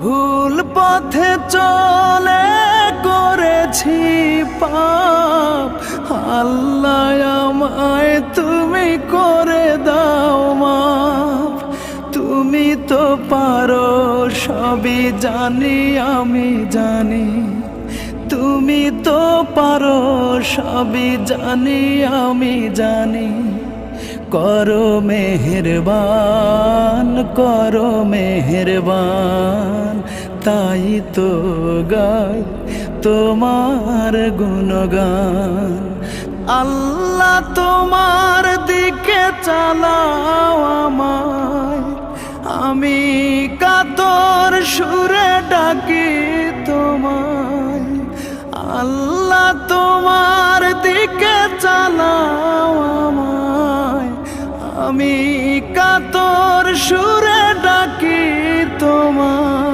ভুল পথে চলে করেছি পাপ, আল্লাহ আমায় তুমি করে দাও মাফ। তুমি তো পারো সবই জানি আমি জানি, তুমি তো পারো সবই জানি আমি জানি। করো মেহেরবান, করো মেহেরবান, তাই তো গাই তোমার গুণগান। আল্লাহ তোমার দিকে চালাও আমায়, আমি কাতর সুরে ডাকি তোমায়। আল্লাহ তোমার দিকে চালাও আমায়, আমি কাতর সুর